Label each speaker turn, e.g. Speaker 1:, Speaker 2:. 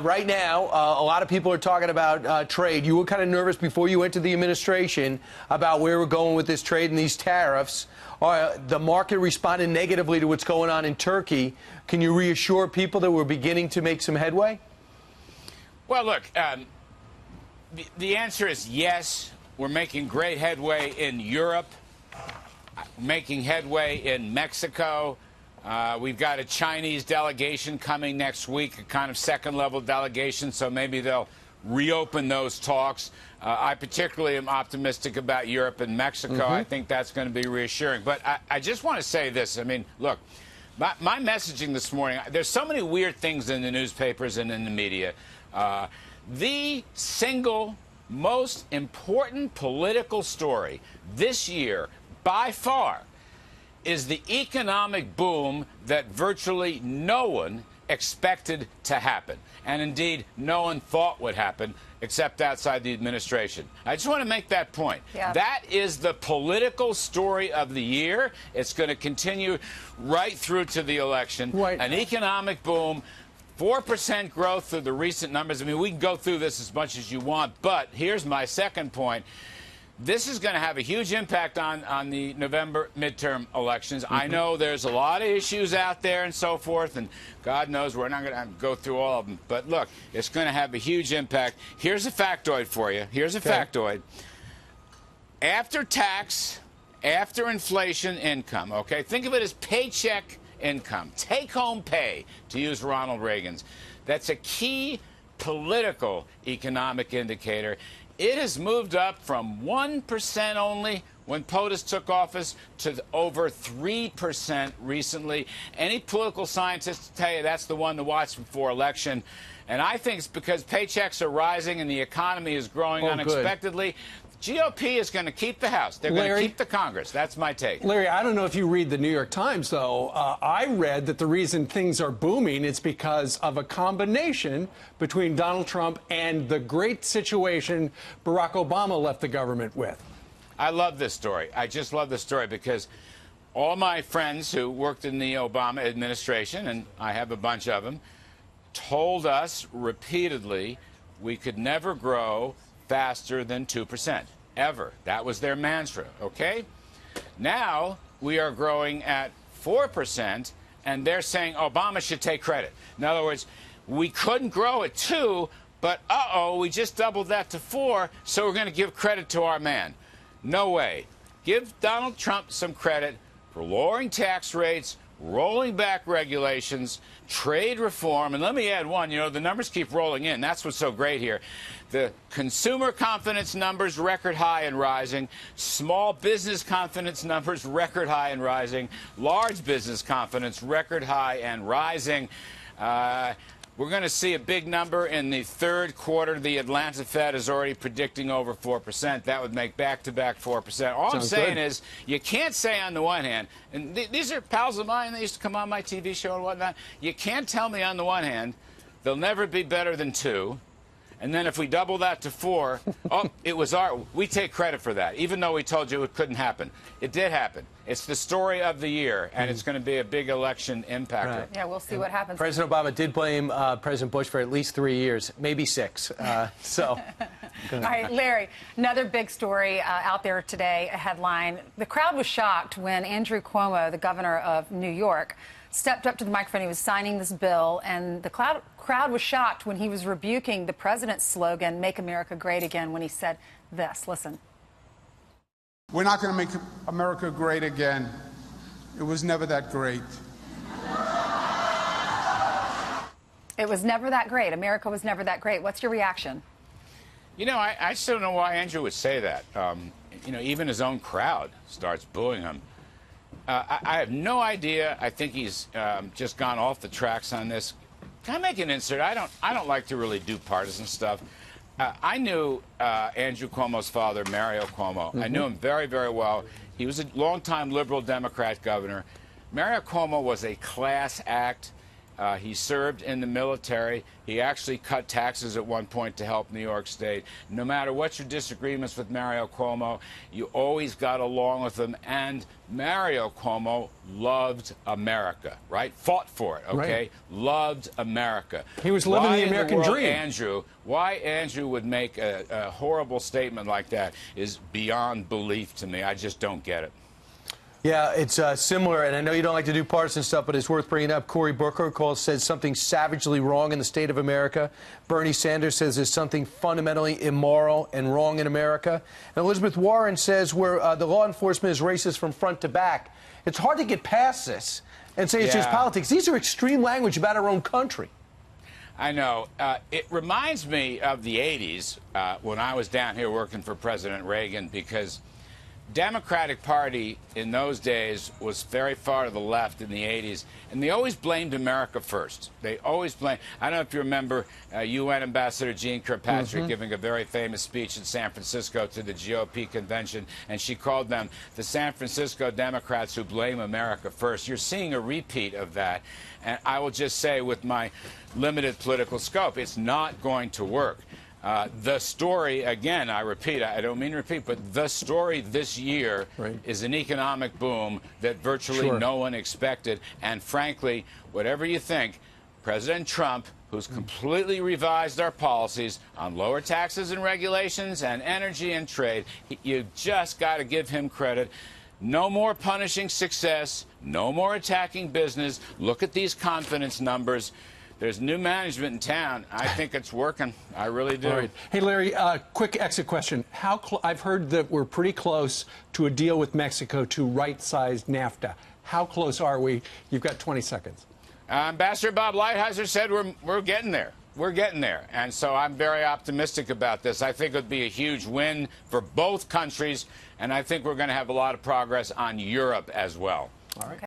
Speaker 1: Right now, a lot of people are talking about trade. You were kind of nervous before you went to the administration about where we're going with this trade and these tariffs. The market responded negatively to what's going on in Turkey. Can you reassure people that we're beginning to make some headway?
Speaker 2: Well, look, the answer is yes. We're making great headway in Europe, making headway in Mexico. We've got a Chinese delegation coming next week, a kind of second-level delegation, so maybe they'll reopen those talks. I particularly am optimistic about Europe and Mexico. I think that's going to be reassuring. But I just want to say this. I mean, look, my messaging this morning, there's so many weird things in the newspapers and in the media. The single most important political story this year, by far, is the economic boom that virtually no one expected to happen. And indeed, no one thought would happen except outside the administration. I just want to make that point. Yeah. That is the political story of the year. It's going to continue right through to the election. Right. An economic boom. 4% growth through the recent numbers. I mean, we can go through this as much as you want, but here's my second point. This is going to have a huge impact on the November midterm elections. I know there's a lot of issues out there and so forth, and God knows we're not going to go through all of them. But look, it's going to have a huge impact. Here's a factoid for you. Here's a factoid. After tax, after inflation income, okay, think of it as paycheck income, take-home pay, to use Ronald Reagan's. That's a key political economic indicator. It has moved up from 1% only when POTUS took office to over 3% recently. Any political scientist will tell you that's the one to watch before election. And I think it's because paychecks are rising and the economy is growing unexpectedly. Good. GOP is going to keep the House. They're going to keep the Congress. That's my take.
Speaker 3: Larry, I don't know if you read the New York Times, though. I read that the reason things are booming is because of a combination between Donald Trump and the great situation Barack Obama left the government with.
Speaker 2: I love this story. I just love this story because all my friends who worked in the Obama administration, and I have a bunch of them, told us repeatedly we could never grow faster than 2%, ever. That was their mantra, okay? Now we are growing at 4%, and they're saying Obama should take credit. In other words, we couldn't grow at 2, but we just doubled that to 4, so we're going to give credit to our man. No way. Give Donald Trump some credit for lowering tax rates, rolling back regulations, trade reform, and let me add one, you know, the numbers keep rolling in. That's what's so great here. The consumer confidence numbers record high and rising, small business confidence numbers record high and rising, large business confidence record high and rising. We're going to see a big number in the third quarter. The Atlanta Fed is already predicting over 4%. That would make back-to-back 4%. All I'm saying is you can't say on the one hand, and these are pals of mine that used to come on my TV show and whatnot, you can't tell me on the one hand they'll never be better than 2. And then if we double that to 4, we take credit for that, even though we told you it couldn't happen. It did happen. It's the story of the year, and it's going to be a big election impactor.
Speaker 4: Right. Yeah, we'll see what happens.
Speaker 1: President Obama did blame President Bush for at least 3 years, maybe 6. All
Speaker 4: right, Larry, another big story out there today, a headline. The crowd was shocked when Andrew Cuomo, the governor of New York, stepped up to the microphone. He was signing this bill, and the crowd was shocked when he was rebuking the president's slogan, "Make America Great Again," when he said this. Listen.
Speaker 5: We're not going to make America great again. It was never that great.
Speaker 4: It was never that great. America was never that great. What's your reaction?
Speaker 2: You know, I still don't know why Andrew would say that. You know, even his own crowd starts booing him. I have no idea. I think he's just gone off the tracks on this. Can I make an insert? I don't like to really do partisan stuff. I knew Andrew Cuomo's father, Mario Cuomo. I knew him very, very well. He was a longtime liberal Democrat governor. Mario Cuomo was a class act. He served in the military. He actually cut taxes at one point to help New York State. No matter what your disagreements with Mario Cuomo, you always got along with him. And Mario Cuomo loved America, right? Fought for it, okay?
Speaker 3: Right.
Speaker 2: Loved America.
Speaker 3: He was living
Speaker 2: Why
Speaker 3: the
Speaker 2: in
Speaker 3: American
Speaker 2: world,
Speaker 3: dream.
Speaker 2: Why Andrew would make a horrible statement like that is beyond belief to me. I just don't get it.
Speaker 1: Yeah, it's similar, and I know you don't like to do partisan stuff, but it's worth bringing up. Cory Booker says something savagely wrong in the state of America. Bernie Sanders says there's something fundamentally immoral and wrong in America. And Elizabeth Warren says the law enforcement is racist from front to back. It's hard to get past this and say it's just politics. These are extreme language about our own country.
Speaker 2: I know. It reminds me of the 80s when I was down here working for President Reagan, because Democratic Party in those days was very far to the left in the 80s, and they always blamed America first. They always blamed. I don't know if you remember UN Ambassador Jean Kirkpatrick giving a very famous speech in San Francisco to the GOP convention, and she called them the San Francisco Democrats who blame America first. You're seeing a repeat of that, and I will just say, with my limited political scope, it's not going to work. The story, again, I repeat, I don't mean to repeat, but the story this year is an economic boom that virtually no one expected. And frankly, whatever you think, President Trump, who's completely revised our policies on lower taxes and regulations and energy and trade, you just got to give him credit. No more punishing success, no more attacking business. Look at these confidence numbers. There's new management in town. I think it's working. I really do.
Speaker 3: Right. Hey, Larry, quick exit question. I've heard that we're pretty close to a deal with Mexico to right-size NAFTA. How close are we? You've got 20 seconds.
Speaker 2: Ambassador Bob Lighthizer said we're getting there. We're getting there. And so I'm very optimistic about this. I think it would be a huge win for both countries, and I think we're going to have a lot of progress on Europe as well.
Speaker 3: All right.